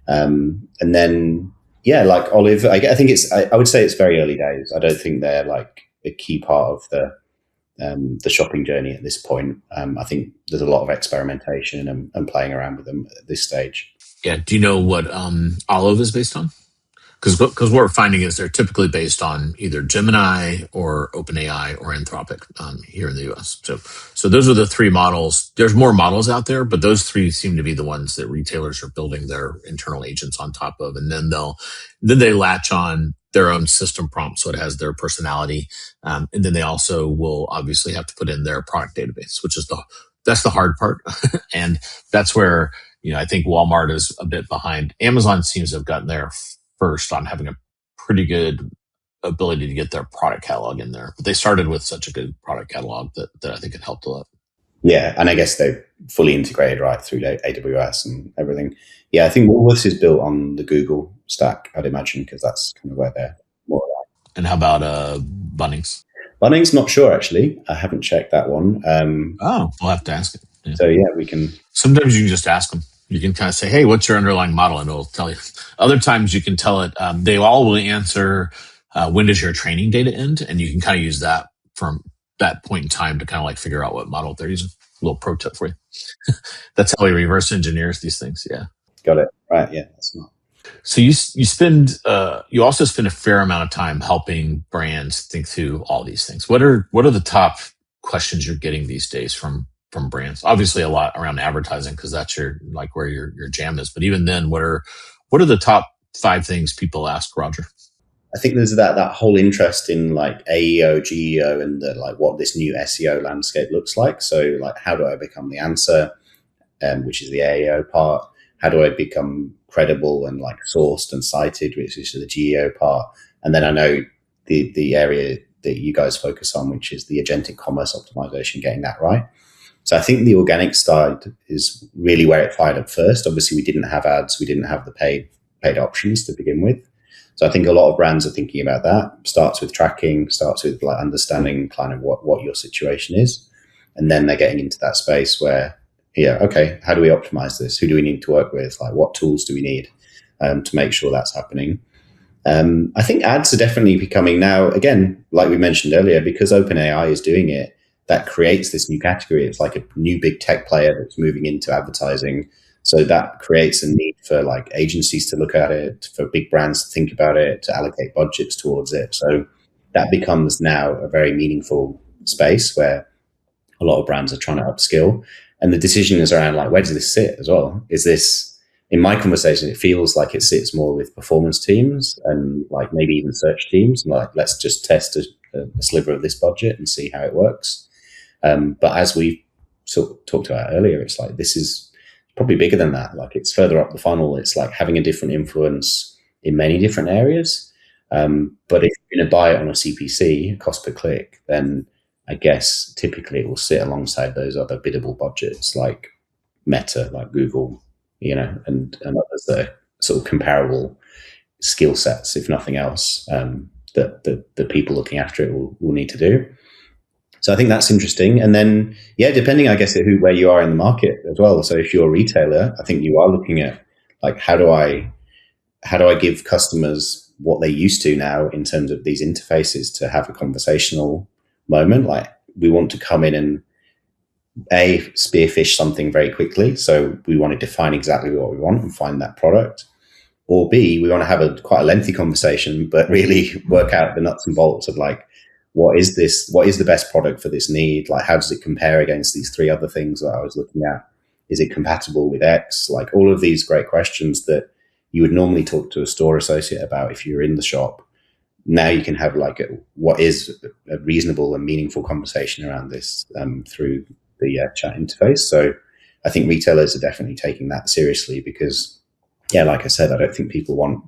And then, yeah, like Olive, I think I would say it's very early days. I don't think they're like a key part of the shopping journey at this point. I think there's a lot of experimentation and playing around with them at this stage. Yeah. Do you know what Olive is based on? Because what we're finding is they're typically based on either Gemini or OpenAI or Anthropic here in the US. So those are the three models. There's more models out there, but those three seem to be the ones that retailers are building their internal agents on top of, and then they latch on their own system prompt, so it has their personality, and then they also will obviously have to put in their product database, which is that's the hard part, and that's where I think Walmart is a bit behind. Amazon seems to have gotten there first on having a pretty good ability to get their product catalog in there. But they started with such a good product catalog that I think it helped a lot. Yeah, and I guess they're fully integrated right through AWS and everything. Yeah, I think Woolworths is built on the Google stack, I'd imagine, because that's kind of where they're more at. And how about Bunnings? Bunnings, not sure, actually. I haven't checked that one. We'll have to ask it. Yeah. So, yeah, we can... Sometimes you can just ask them. You can kind of say, hey, what's your underlying model? And it'll tell you. Other times you can tell it, they all will answer, when does your training data end? And you can kind of use that from that point in time to kind of like figure out what model they're using. A little pro tip for you. That's how we reverse engineers these things. Yeah. Got it. Right. Yeah. That's not. So you also spend a fair amount of time helping brands think through all these things. What are the top questions you're getting these days from brands? Obviously a lot around advertising, because that's where your jam is. But even then, what are the top 5 things people ask Roger? I think there's that whole interest in like AEO, GEO, and what this new SEO landscape looks like. So like, how do I become the answer, which is the AEO part? How do I become credible and like sourced and cited, which is the GEO part? And then I know the area that you guys focus on, which is the agentic commerce optimization, getting that right. So I think the organic side is really where it fired up first. Obviously, we didn't have ads. We didn't have the paid options to begin with. So I think a lot of brands are thinking about that. Starts with tracking, starts with like understanding kind of what your situation is. And then they're getting into that space where, yeah, okay, how do we optimize this? Who do we need to work with? Like, what tools do we need to make sure that's happening? I think ads are definitely becoming now, again, like we mentioned earlier, because OpenAI is doing it, that creates this new category. It's like a new big tech player that's moving into advertising. So that creates a need for like agencies to look at it, for big brands to think about it, to allocate budgets towards it. So that becomes now a very meaningful space where a lot of brands are trying to upskill. And the decision is around like, where does this sit as well? Is this, in my conversation, it feels like it sits more with performance teams and like maybe even search teams. And like, let's just test a sliver of this budget and see how it works. But as we sort of talked about earlier, it's like, this is probably bigger than that. Like, it's further up the funnel. It's like having a different influence in many different areas. But if you're going to buy it on a CPC, cost per click, then I guess typically it will sit alongside those other biddable budgets like Meta, like Google, and others that are sort of comparable skill sets, if nothing else, that the people looking after it will need to do. So I think that's interesting. And then, yeah, depending, I guess, where you are in the market as well. So if you're a retailer, I think you are looking at like, how do I give customers what they used to now in terms of these interfaces to have a conversational moment? Like, we want to come in and spearfish something very quickly. So we want to define exactly what we want and find that product. Or B, we want to have quite a lengthy conversation, but really work out the nuts and bolts of like, what is this? What is the best product for this need? Like, how does it compare against these three other things that I was looking at? Is it compatible with X? Like, all of these great questions that you would normally talk to a store associate about if you're in the shop. Now you can have like what is a reasonable and meaningful conversation around this through the chat interface. So I think retailers are definitely taking that seriously because, yeah, like I said, I don't think people want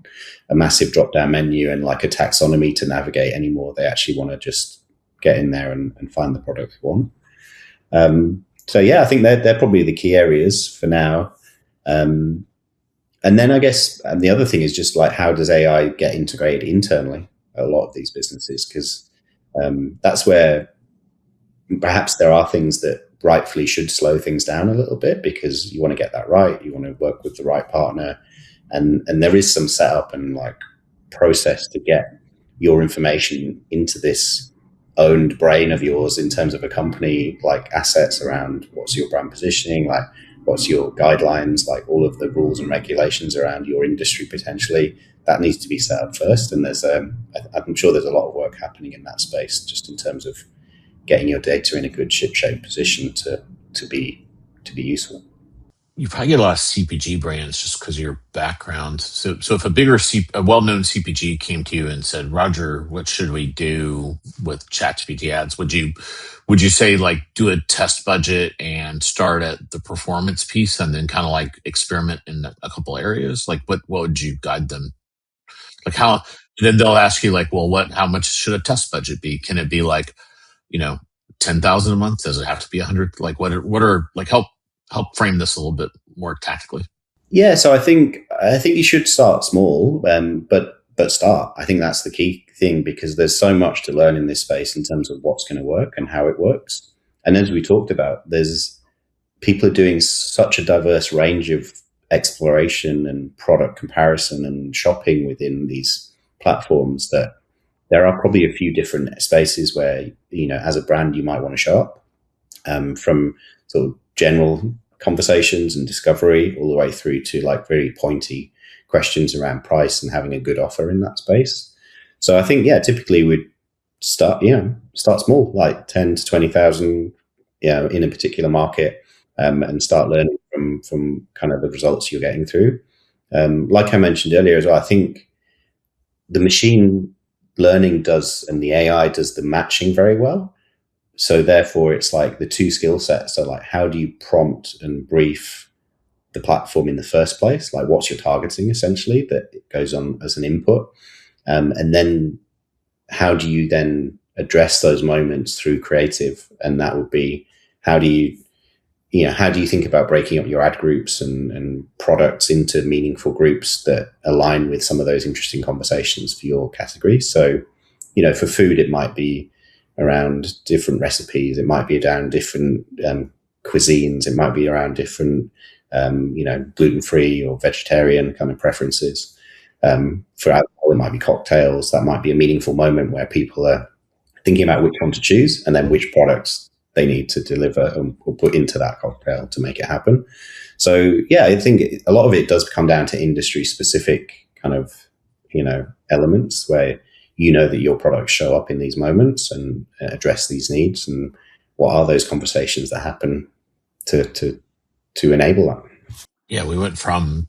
a massive drop-down menu and like a taxonomy to navigate anymore. They actually want to just get in there and find the product they want. So yeah, I think they're probably the key areas for now. And then I guess the other thing is just like, how does AI get integrated internally at a lot of these businesses? Because that's where perhaps there are things that rightfully should slow things down a little bit, because you want to get that right. You want to work with the right partner. And there is some setup and like process to get your information into this owned brain of yours in terms of a company, like assets around what's your brand positioning, like what's your guidelines, like all of the rules and regulations around your industry potentially. That needs to be set up first. And I'm sure there's a lot of work happening in that space, just in terms of getting your data in a good ship-shape position to be useful. You probably get a lot of CPG brands just because of your background. So if a well-known CPG came to you and said, Roger, what should we do with ChatGPT ads? Would you say like do a test budget and start at the performance piece and then kind of like experiment in a couple areas? Like what would you guide them? Like how, then they'll ask you like, well, how much should a test budget be? Can it be like, 10,000 a month? Does it have to be 100? Like what are like, help frame this a little bit more tactically. Yeah, so I think you should start small, but start. I think that's the key thing, because there's so much to learn in this space in terms of what's going to work and how it works. And as we talked about, there's people are doing such a diverse range of exploration and product comparison and shopping within these platforms that there are probably a few different spaces where, as a brand, you might want to show up, from sort of general conversations and discovery all the way through to like very pointy questions around price and having a good offer in that space. So I think, yeah, typically we'd start small, like 10 to 20,000, in a particular market, and start learning from kind of the results you're getting through. Like I mentioned earlier as well, I think the machine learning and the AI does the matching very well. So therefore, it's like the two skill sets are like, how do you prompt and brief the platform in the first place? Like, what's your targeting essentially that it goes on as an input? And then how do you then address those moments through creative? And that would be, how do you think about breaking up your ad groups and products into meaningful groups that align with some of those interesting conversations for your category? So, for food, it might be around different recipes. It might be around different cuisines. It might be around different, gluten-free or vegetarian kind of preferences. For alcohol, it might be cocktails. That might be a meaningful moment where people are thinking about which one to choose and then which products they need to deliver or put into that cocktail to make it happen. So, yeah, I think a lot of it does come down to industry-specific kind of, elements where that your products show up in these moments and address these needs, and what are those conversations that happen to enable that. Yeah, we went from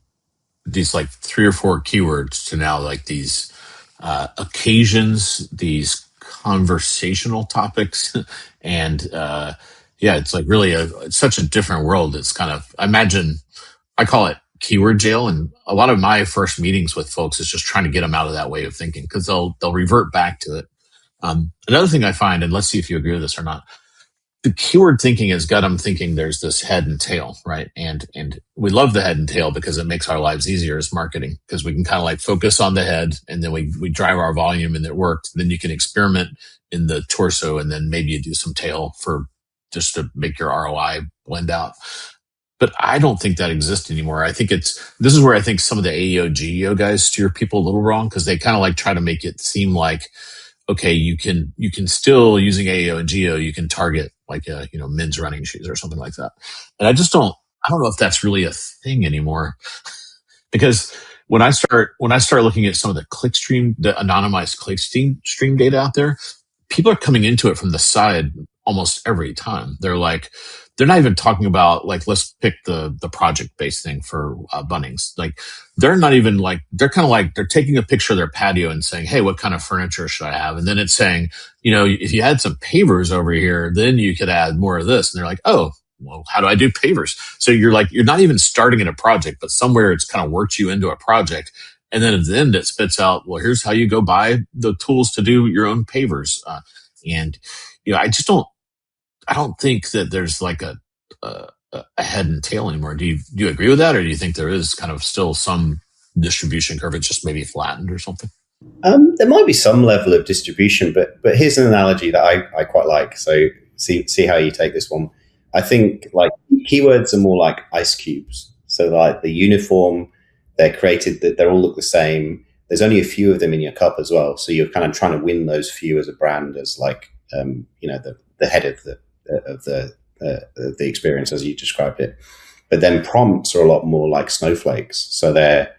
these like 3 or 4 keywords to now like these occasions, these conversational topics, and it's like really it's such a different world. It's kind of, I call it keyword jail, and a lot of my first meetings with folks is just trying to get them out of that way of thinking, because they'll revert back to it. Another thing I find, and let's see if you agree with this or not, the keyword thinking has got them thinking there's this head and tail, right? And we love the head and tail because it makes our lives easier as marketing, because we can kind of like focus on the head, and then we drive our volume and it worked. Then you can experiment in the torso, and then maybe you do some tail for just to make your ROI blend out. But I don't think that exists anymore. I think this is where I think some of the AEO, GEO guys steer people a little wrong, because they kind of like try to make it seem like, okay, you can still, using AEO and GEO, you can target like men's running shoes or something like that. And I don't know if that's really a thing anymore. Because when I start looking at some of the the anonymized click stream data out there, people are coming into it from the side almost every time. They're not even talking about, like, let's pick the project based thing for Bunnings. Like, they're not even like, they're kind of like, they're taking a picture of their patio and saying, hey, what kind of furniture should I have? And then it's saying, if you had some pavers over here, then you could add more of this. And they're like, oh, well, how do I do pavers? So you're not even starting in a project, but somewhere it's kind of worked you into a project. And then at the end, it spits out, well, here's how you go buy the tools to do your own pavers. And I don't think that there's like a head and tail anymore. Do you agree with that, or do you think there is kind of still some distribution curve? It's just maybe flattened or something. There might be some level of distribution, but here's an analogy that I quite like. So see how you take this one. I think like keywords are more like ice cubes. So like the uniform, they're created that they all look the same. There's only a few of them in your cup as well. So you're kind of trying to win those few as a brand, as like the head of the experience as you described it. But then prompts are a lot more like snowflakes. So they're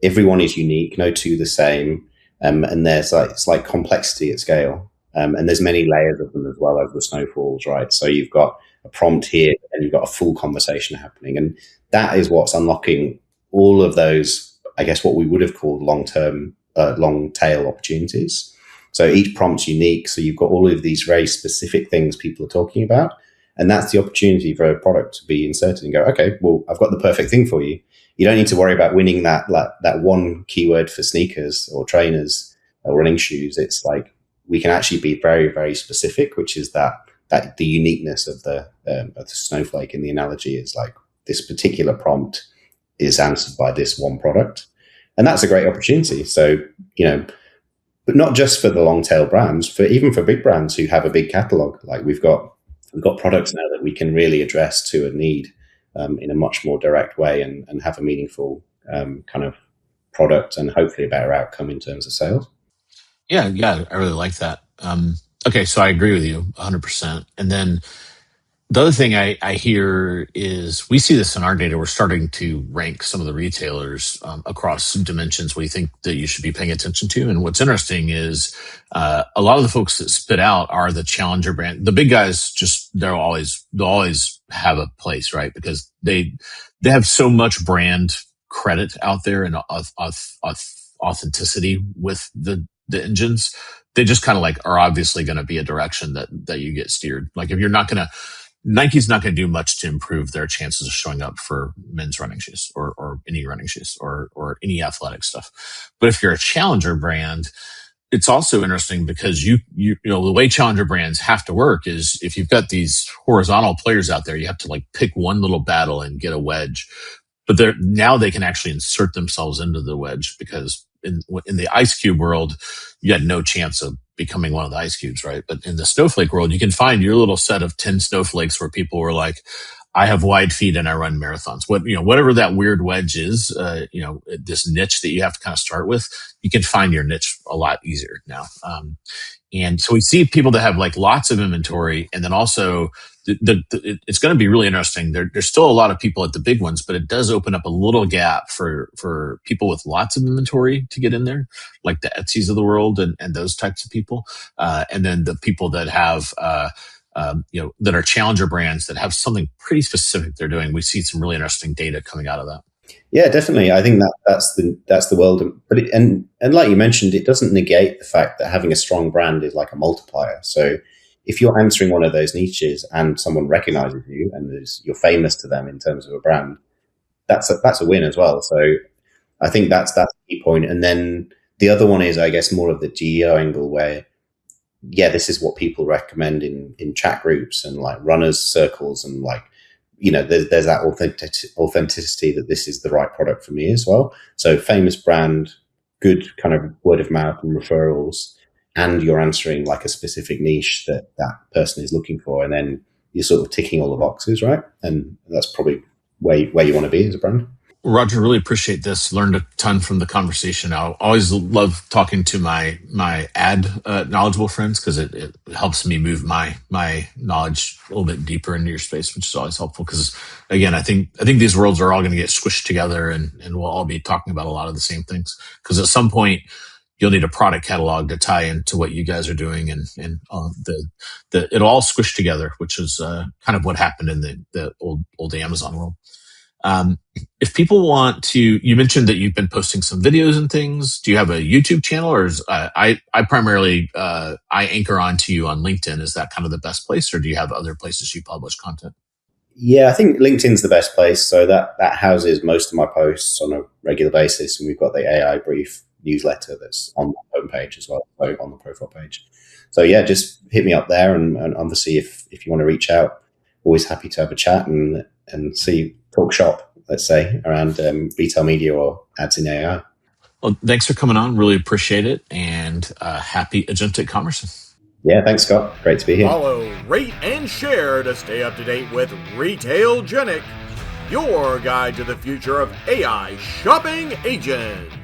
everyone is unique, no two the same, and there's it's like complexity at scale, and there's many layers of them as well over the snowfalls, right? So you've got a prompt here, and you've got a full conversation happening, and that is what's unlocking all of those, I guess, what we would have called long tail opportunities. So each prompt's unique. So you've got all of these very specific things people are talking about. And that's the opportunity for a product to be inserted and go, okay, well, I've got the perfect thing for you. You don't need to worry about winning that one keyword for sneakers or trainers or running shoes. It's like we can actually be very, very specific, which is that the uniqueness of the snowflake in the analogy is like this particular prompt is answered by this one product. And that's a great opportunity. So, but not just for the long tail brands, even for big brands who have a big catalog. Like we've got products now that we can really address to a need in a much more direct way and have a meaningful kind of product and hopefully a better outcome in terms of sales. Yeah, I really like that. Okay, so I agree with you 100%. And then the other thing I hear is we see this in our data. We're starting to rank some of the retailers across dimensions we think that you should be paying attention to. And what's interesting is a lot of the folks that spit out are the challenger brand. The big guys they'll always have a place, right? Because they have so much brand credit out there and authenticity with the engines. They just kind of like are obviously going to be a direction that you get steered. Like if you're not going to, Nike's not going to do much to improve their chances of showing up for men's running shoes or any running shoes or any athletic stuff. But if you're a challenger brand, it's also interesting because you know the way challenger brands have to work is if you've got these horizontal players out there, you have to like pick one little battle and get a wedge. But now they can actually insert themselves into the wedge because in the ice cube world, you had no chance of becoming one of the ice cubes, right? But in the snowflake world, you can find your little set of 10 snowflakes where people were like, I have wide feet and I run marathons. Whatever that weird wedge is, this niche that you have to kind of start with, you can find your niche a lot easier now. And so we see people that have like lots of inventory, and then also it's going to be really interesting. There's still a lot of people at the big ones, but it does open up a little gap for people with lots of inventory to get in there, like the Etsy's of the world and those types of people. And then the people that have, that are challenger brands that have something pretty specific they're doing. We see some really interesting data coming out of that. Yeah, definitely. I think that's the world. But and like you mentioned, it doesn't negate the fact that having a strong brand is like a multiplier. So if you're answering one of those niches and someone recognizes you and you're famous to them in terms of a brand, that's a win as well. So I think that's the key point. And then the other one is, I guess, more of the GEO angle where yeah, this is what people recommend in chat groups and like runners circles, and like, there's that authenticity that this is the right product for me as well. So famous brand, good kind of word of mouth and referrals, and you're answering like a specific niche that that person is looking for, and then you're sort of ticking all the boxes, right? And that's probably where you want to be as a brand. Roger, really appreciate this. Learned a ton from the conversation. I always love talking to my ad knowledgeable friends because it helps me move my knowledge a little bit deeper into your space, which is always helpful. Because again, I think these worlds are all going to get squished together, and we'll all be talking about a lot of the same things. Because at some point, you'll need a product catalog to tie into what you guys are doing, and it'll all squish together, which is kind of what happened in the old Amazon world. If people want to, you mentioned that you've been posting some videos and things. Do you have a YouTube channel, or is I primarily I anchor onto you on LinkedIn? Is that kind of the best place, or do you have other places you publish content? Yeah, I think LinkedIn's the best place. So that houses most of my posts on a regular basis, and we've got the AI brief newsletter that's on the homepage as well, so on the profile page. So yeah, just hit me up there, and obviously if you want to reach out, always happy to have a chat and talk shop, let's say, around retail media or ads in AI. Well, thanks for coming on. Really appreciate it, and happy agentic commerce. Yeah, thanks, Scott. Great to be here. Follow, rate, and share to stay up to date with Retailgenic, your guide to the future of AI shopping agents.